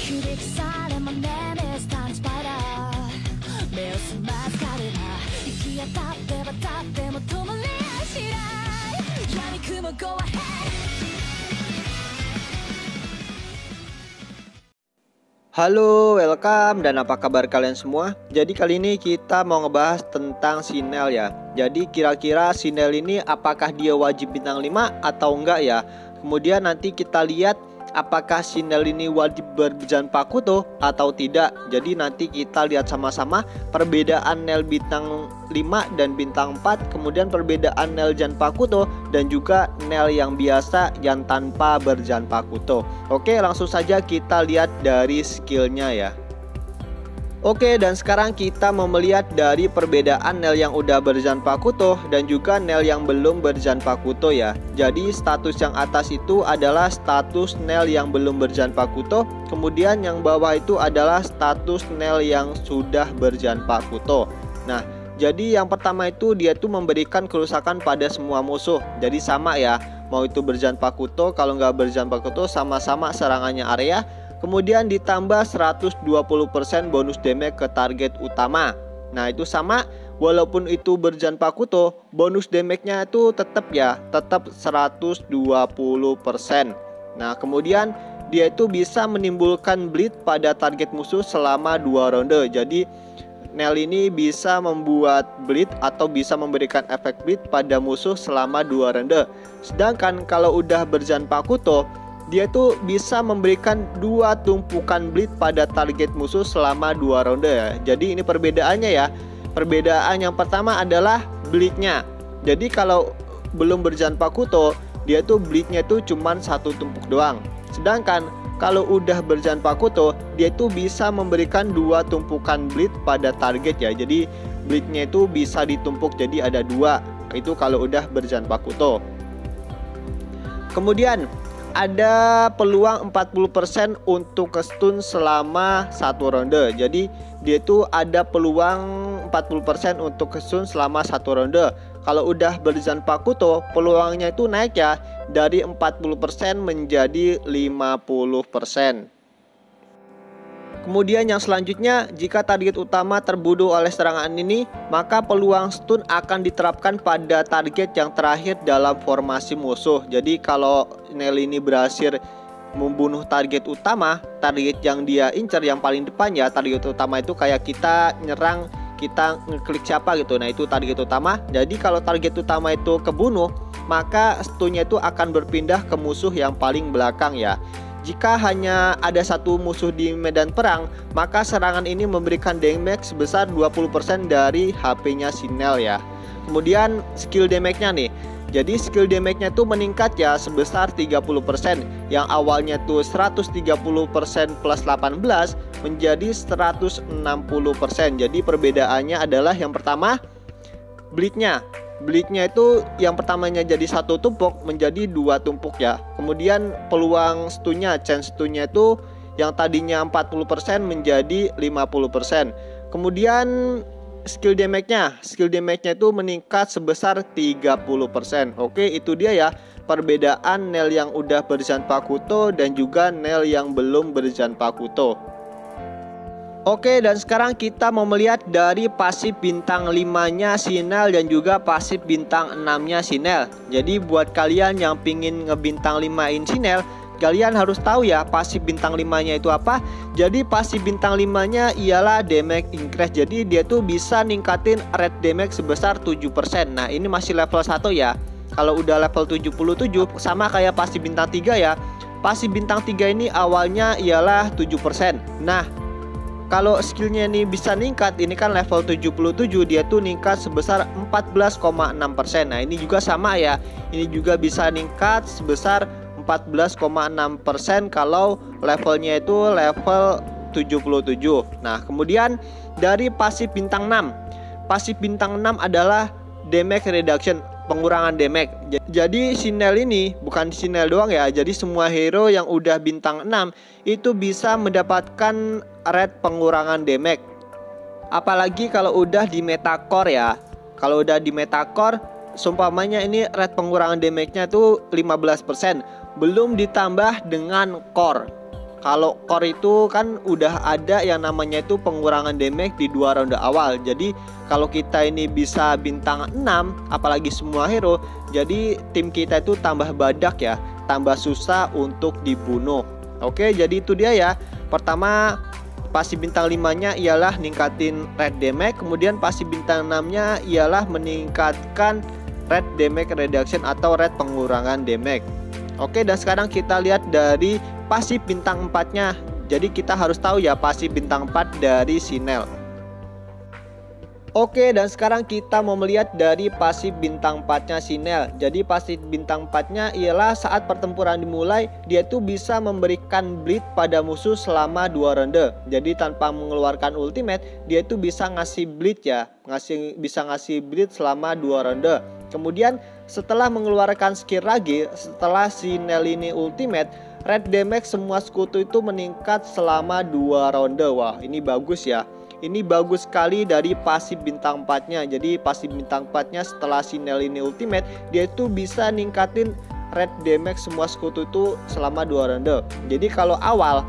響かされ真似でスタンスパイダー目を澄ます彼ら行き当たって渡っても止まりやしない闇雲 go ahead. Halo, welcome dan apa kabar kalian semua? Jadi kali ini kita mau ngebahas tentang Sinel ya. Jadi kira-kira Sinel ini apakah dia wajib bintang 5 atau enggak ya? Kemudian nanti kita lihat apakah Sinel ini wajib berjan Pakuto atau tidak. Jadi nanti kita lihat sama-sama perbedaan Nel bintang 5 dan bintang 4, kemudian perbedaan Nel Jan Pakuto dan juga Nel yang biasa yang tanpa berjan Pakuto. Oke, langsung saja kita lihat dari skillnya ya. Oke, dan sekarang kita mau melihat dari perbedaan Nel yang udah berjan Pakuto dan juga Nel yang belum berjan Pakuto ya. Jadi status yang atas itu adalah status Nel yang belum berjan Pakuto, kemudian yang bawah itu adalah status Nel yang sudah berjan Pakuto. Nah, jadi yang pertama itu dia tuh memberikan kerusakan pada semua musuh. Jadi sama ya, mau itu berjan Pakuto, kalau nggak berjan Pakuto sama-sama serangannya area. Kemudian ditambah 120% bonus damage ke target utama. Nah itu sama, walaupun itu berjan Pakuto, bonus damage-nya itu tetap 120%. Nah kemudian dia itu bisa menimbulkan bleed pada target musuh selama 2 ronde. Jadi Nel ini bisa membuat bleed atau bisa memberikan efek bleed pada musuh selama 2 ronde. Sedangkan kalau udah berjan Pakuto, dia tuh bisa memberikan 2 tumpukan bleed pada target musuh selama 2 ronde ya. Jadi ini perbedaannya ya. Perbedaan yang pertama adalah bleednya. Jadi kalau belum berjan Pakuto, dia tuh bleednya tuh cuman 1 tumpuk doang. Sedangkan kalau udah berjan Pakuto, dia tuh bisa memberikan 2 tumpukan bleed pada target ya. Jadi bleednya itu bisa ditumpuk jadi ada 2. Itu kalau udah berjan Pakuto. Kemudian ada peluang 40% untuk ke stun selama 1 ronde. Jadi dia itu ada peluang 40% untuk ke stun selama 1 ronde. Kalau udah berjan Pakuto, peluangnya itu naik ya, dari 40% menjadi 50%. Kemudian yang selanjutnya, jika target utama terbunuh oleh serangan ini, maka peluang stun akan diterapkan pada target yang terakhir dalam formasi musuh. Jadi kalau Nel ini berhasil membunuh target utama, target yang dia incer yang paling depan ya, target utama itu kayak kita nyerang, kita ngeklik siapa gitu. Nah itu target utama. Jadi kalau target utama itu kebunuh, maka stunnya itu akan berpindah ke musuh yang paling belakang ya. Jika hanya ada 1 musuh di medan perang, maka serangan ini memberikan damage sebesar 20% dari HP-nya Sinel ya. Kemudian skill damage-nya nih. Jadi skill damage-nya tuh meningkat ya sebesar 30%. Yang awalnya tuh 130% plus 18 menjadi 160%. Jadi perbedaannya adalah yang pertama bleed-nya. Bleed-nya itu yang pertamanya jadi 1 tumpuk menjadi 2 tumpuk ya. Kemudian peluang stunnya, chance stunnya itu yang tadinya 40% menjadi 50%. Kemudian skill damage-nya itu meningkat sebesar 30%. Oke, itu dia ya perbedaan Nel yang udah berjan Pakuto dan juga Nel yang belum berjan Pakuto. Oke, dan sekarang kita mau melihat dari pasif bintang 5-nya Sinel dan juga pasif bintang 6-nya Sinel. Jadi buat kalian yang pingin ngebintang 5-in Sinel, kalian harus tahu ya pasif bintang 5-nya itu apa. Jadi pasif bintang 5-nya ialah damage increase. Jadi dia tuh bisa ningkatin rate damage sebesar 7%. Nah ini masih level 1 ya. Kalau udah level 77 sama kayak pasif bintang 3 ya. Pasif bintang 3 ini awalnya ialah 7%. Nah kalau skillnya ini bisa ningkat, ini kan level 77, dia tuh ningkat sebesar 14,6%. Nah ini juga sama ya, ini juga bisa ningkat sebesar 14,6% kalau levelnya itu level 77. Nah kemudian dari pasif bintang 6. Pasif bintang 6 adalah damage reduction, pengurangan damage. Jadi Sinel ini bukan Sinel doang ya. Jadi semua hero yang udah bintang 6 itu bisa mendapatkan rate pengurangan damage. Apalagi kalau udah di metacore ya. Kalau udah di metacore, seumpamanya ini rate pengurangan damage-nya tuh 15%, belum ditambah dengan core. Kalau core itu kan udah ada yang namanya itu pengurangan damage di 2 ronde awal. Jadi kalau kita ini bisa bintang 6, apalagi semua hero, jadi tim kita itu tambah badak ya, tambah susah untuk dibunuh. Oke, jadi itu dia ya. Pertama, pasif bintang 5-nya ialah ningkatin red damage, kemudian pasif bintang 6-nya ialah meningkatkan red damage reduction atau red pengurangan damage. Oke, dan sekarang kita lihat dari pasif bintang 4-nya. Jadi kita harus tahu ya pasif bintang 4 dari Sinel. Oke, dan sekarang kita mau melihat dari pasif bintang 4-nya Sinel. Jadi pasif bintang 4-nya ialah saat pertempuran dimulai, dia tuh bisa memberikan bleed pada musuh selama 2 ronde. Jadi tanpa mengeluarkan ultimate, dia itu bisa ngasih bleed ya, bisa ngasih bleed selama 2 ronde. Kemudian setelah mengeluarkan skill lagi, setelah Sinel ini ultimate, red damage semua sekutu itu meningkat selama 2 ronde. Wah, ini bagus ya. Ini bagus sekali dari pasif bintang 4-nya. Jadi pasif bintang 4-nya setelah Sinel ini ultimate, dia itu bisa ningkatin red damage semua sekutu itu selama 2 ronde. Jadi kalau awal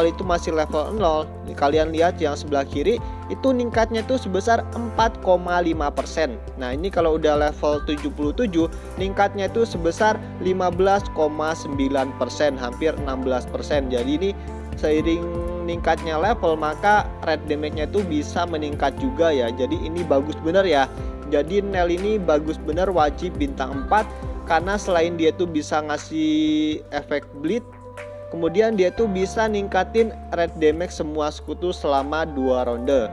itu masih level 0, kalian lihat yang sebelah kiri itu ningkatnya itu sebesar 4,5%. Nah, ini kalau udah level 77, ningkatnya itu sebesar 15,9%, hampir 16%. Jadi ini seiring meningkatnya level, maka red damage-nya itu bisa meningkat juga ya. Jadi ini bagus bener ya. Jadi Nel ini bagus bener, wajib bintang 4, karena selain dia tuh bisa ngasih efek bleed, kemudian dia tuh bisa ningkatin red damage semua sekutu selama 2 ronde.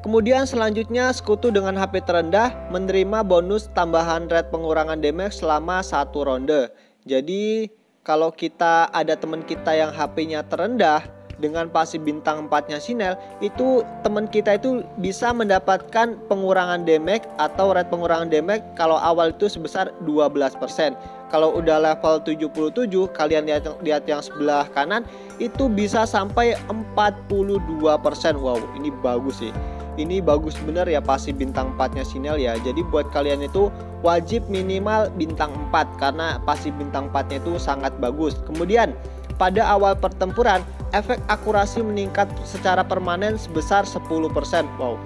Kemudian selanjutnya sekutu dengan HP terendah menerima bonus tambahan red pengurangan damage selama 1 ronde. Jadi kalau kita ada teman kita yang HP-nya terendah dengan pasif bintang 4-nya Sinel, itu teman kita itu bisa mendapatkan pengurangan damage atau red pengurangan damage kalau awal itu sebesar 12%. Kalau udah level 77, kalian lihat yang sebelah kanan itu bisa sampai 42%. Wow, ini bagus sih. Ini bagus bener ya pasif bintang 4-nya Sinel ya. Jadi buat kalian itu wajib minimal bintang 4 karena pasif bintang 4-nya itu sangat bagus. Kemudian pada awal pertempuran, efek akurasi meningkat secara permanen sebesar 10%. Wow.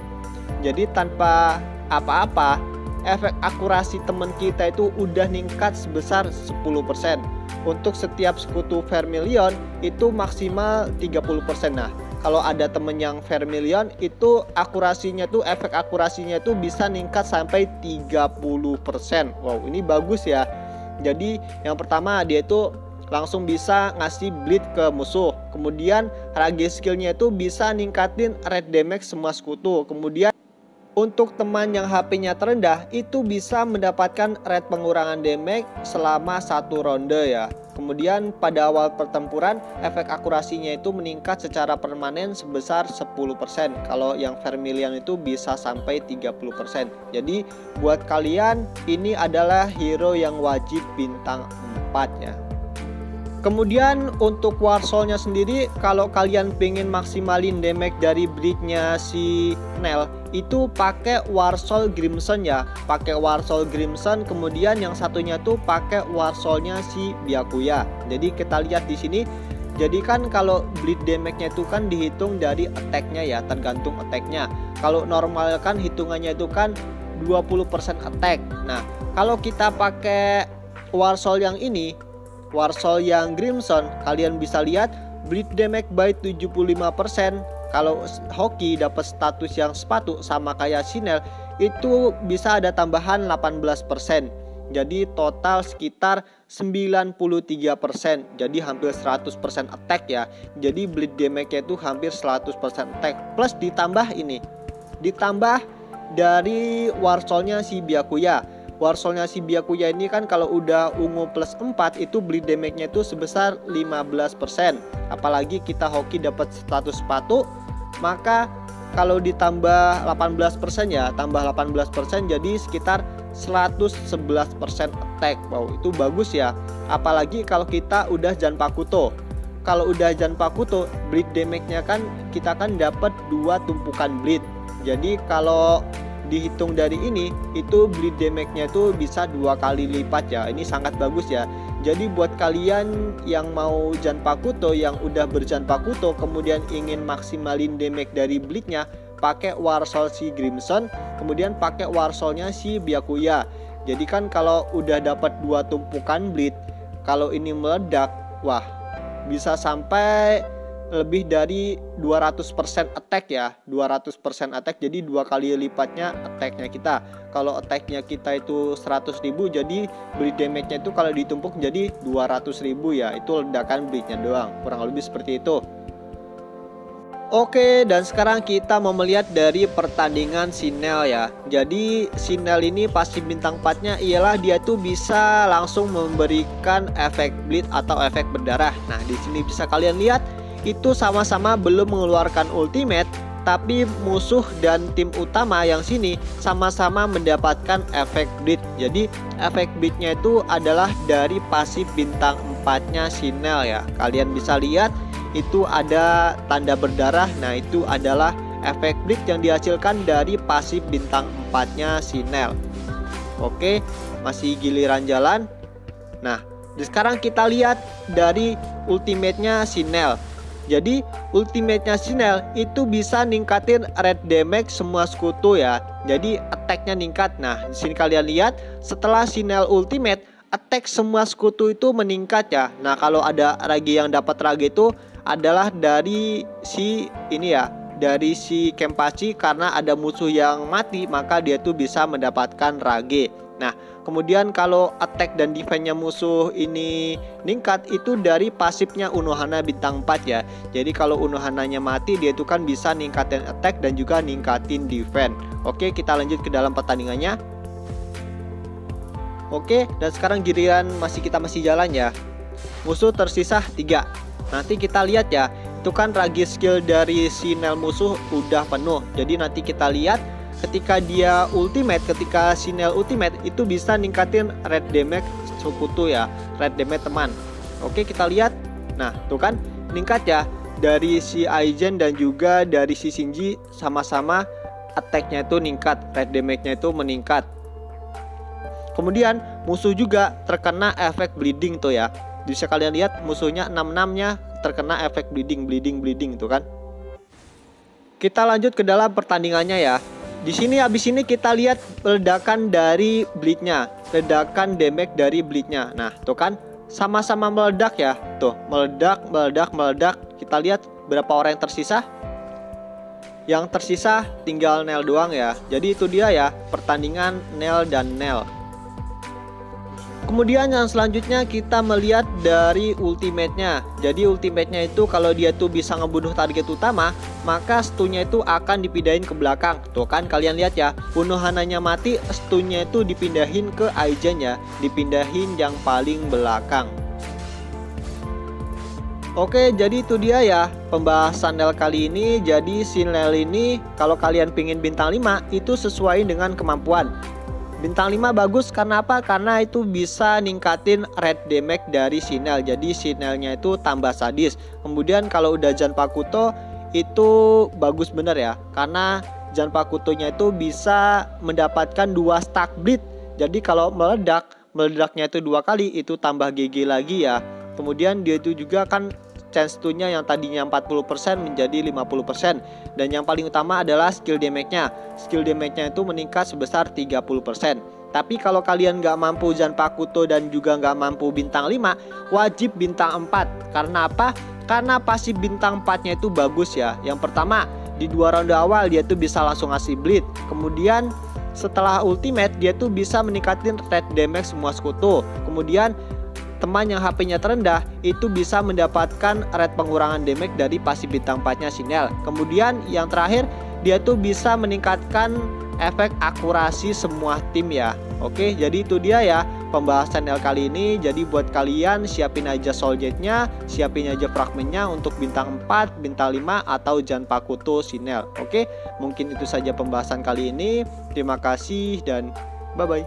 Jadi tanpa apa-apa, efek akurasi teman kita itu udah ningkat sebesar 10%. Untuk setiap sekutu Vermilion itu maksimal 30%. Nah, kalau ada temen yang Vermilion itu akurasinya tuh, efek akurasinya tuh bisa ningkat sampai 30%. Wow, ini bagus ya. Jadi yang pertama, dia itu langsung bisa ngasih bleed ke musuh. Kemudian rage skillnya itu bisa ningkatin red damage semua sekutu. Kemudian untuk teman yang HP-nya terendah itu bisa mendapatkan red pengurangan damage selama 1 ronde ya. Kemudian pada awal pertempuran efek akurasinya itu meningkat secara permanen sebesar 10%. Kalau yang Vermilion itu bisa sampai 30%. Jadi buat kalian ini adalah hero yang wajib bintang 4 ya. Kemudian untuk Warsolnya sendiri, kalau kalian pengen maksimalin damage dari bleednya si Nel, itu pakai Warsol Grimson ya, pakai Warsol Grimson. Kemudian yang satunya tuh pakai Warsolnya si Byakuya. Jadi kita lihat di sini. Jadi kan kalau bleed damage-nya itu kan dihitung dari attack-nya ya, tergantung attack-nya. Kalau normal kan hitungannya itu kan 20% attack. Nah, kalau kita pakai Warsol yang ini, Warsol yang Grimson, kalian bisa lihat bleed damage by 75%. Kalau hoki dapat status yang sepatu sama kayak Sinel, itu bisa ada tambahan 18%. Jadi total sekitar 93%. Jadi hampir 100% attack ya. Jadi bleed damage-nya itu hampir 100% attack. Plus ditambah ini, ditambah dari Warsolnya si Byakuya. Warsolnya si Byakuya ini kan kalau udah ungu plus 4 itu bleed damage-nya itu sebesar 15%. Apalagi kita hoki dapat status sepatu, maka kalau ditambah 18% ya, tambah 18% jadi sekitar 111% attack. Wow, itu bagus ya. Apalagi kalau kita udah Zanpakuto. Kalau udah Zanpakuto, bleed damage-nya kan kita kan dapat 2 tumpukan bleed. Jadi kalau dihitung dari ini, itu bleed damage-nya itu bisa 2 kali lipat ya. Ini sangat bagus ya. Jadi buat kalian yang mau Zanpakuto, yang udah berZanpakuto kemudian ingin maksimalin damage dari bleednya, pakai Warsol si Grimson, kemudian pakai Warsolnya si Byakuya. Jadi kan kalau udah dapat 2 tumpukan bleed, kalau ini meledak, wah bisa sampai lebih dari 200% attack ya, 200% attack, jadi 2 kali lipatnya attacknya kita. Kalau attacknya kita itu 100.000, jadi bleed damage-nya itu kalau ditumpuk jadi 200.000 ya. Itu ledakan bleednya doang, kurang lebih seperti itu. Oke, dan sekarang kita mau melihat dari pertandingan Sinel ya. Jadi Sinel ini pasif bintang 4-nya ialah dia tuh bisa langsung memberikan efek bleed atau efek berdarah. Nah, di sini bisa kalian lihat itu sama-sama belum mengeluarkan ultimate, tapi musuh dan tim utama yang sini sama-sama mendapatkan efek bleed. Jadi efek bleednya itu adalah dari pasif bintang 4-nya Sinel ya. Kalian bisa lihat itu ada tanda berdarah. Nah, itu adalah efek bleed yang dihasilkan dari pasif bintang 4-nya Sinel. Oke, masih giliran jalan. Nah, sekarang kita lihat dari ultimate-nya Sinel. Jadi ultimate-nya Sinel itu bisa ningkatin red damage semua sekutu ya. Jadi attack-nya ningkat. Nah, di sini kalian lihat setelah Sinel ultimate, attack semua sekutu itu meningkat ya. Nah, kalau ada ragi yang dapat ragi itu adalah dari si ini ya, dari si Kenpachi, karena ada musuh yang mati maka dia tuh bisa mendapatkan rage. Nah, kemudian kalau attack dan defense-nya musuh ini ningkat itu dari pasifnya Unohana bintang 4 ya. Jadi kalau Unohananya mati, dia itu kan bisa ningkatin attack dan juga ningkatin defense. Oke, kita lanjut ke dalam pertandingannya. Oke, dan sekarang giliran kita masih jalan ya. Musuh tersisa 3. Nanti kita lihat ya, itu kan ragi skill dari Sinel musuh udah penuh. Jadi nanti kita lihat ketika dia ultimate, ketika Sinel ultimate itu bisa ningkatin red damage sekutu ya, red damage teman. Oke, kita lihat. Nah, tuh kan meningkat ya. Dari si Aizen dan juga dari si Shinji sama-sama attack-nya itu meningkat, red damage-nya itu meningkat. Kemudian musuh juga terkena efek bleeding tuh ya. Bisa kalian lihat musuhnya 66-nya terkena efek bleeding tuh kan. Kita lanjut ke dalam pertandingannya ya. Di sini habis ini kita lihat ledakan dari bleednya, ledakan damage dari bleednya. Nah, tuh kan sama-sama meledak ya. Tuh, meledak. Kita lihat berapa orang yang tersisa. Yang tersisa tinggal Nel doang ya. Jadi itu dia ya pertandingan Nel dan Nel. Kemudian yang selanjutnya kita melihat dari ultimate-nya. Jadi ultimate-nya itu kalau dia tuh bisa ngebunuh target utama, maka stun-nya itu akan dipindahin ke belakang. Tuh kan kalian lihat ya, Unohananya mati, stun-nya itu dipindahin ke Aizen ya, dipindahin yang paling belakang. Oke, jadi itu dia ya pembahasan Nel kali ini. Jadi si Nel ini kalau kalian pingin bintang 5 itu sesuai dengan kemampuan. Bintang 5 bagus karena apa? Karena itu bisa ningkatin red damage dari Sinel. Jadi Sinelnya itu tambah sadis. Kemudian kalau udah Zanpakuto itu bagus bener ya. Karena Zanpakutonya itu bisa mendapatkan 2 stack bleed. Jadi kalau meledaknya itu 2 kali, itu tambah GG lagi ya. Kemudian dia itu juga kan chance stunnya yang tadinya 40% menjadi 50%. Dan yang paling utama adalah skill damage-nya. Skill damage-nya itu meningkat sebesar 30%. Tapi kalau kalian nggak mampu Zanpakuto dan juga nggak mampu bintang 5, wajib bintang 4. Karena apa? Karena pasif bintang 4-nya itu bagus ya. Yang pertama, di 2 ronde awal dia tuh bisa langsung ngasih bleed. Kemudian setelah ultimate dia tuh bisa meningkatin red damage semua sekutu. Kemudian teman yang HP-nya terendah itu bisa mendapatkan red pengurangan damage dari pasif bintang 4-nya Sinel. Kemudian yang terakhir dia tuh bisa meningkatkan efek akurasi semua tim ya. Oke, jadi itu dia ya pembahasan Nel kali ini. Jadi buat kalian siapin aja soul jet-nya, siapin aja fragmennya untuk bintang 4, bintang 5 atau Zanpakuto Sinel. Oke, mungkin itu saja pembahasan kali ini. Terima kasih dan bye bye.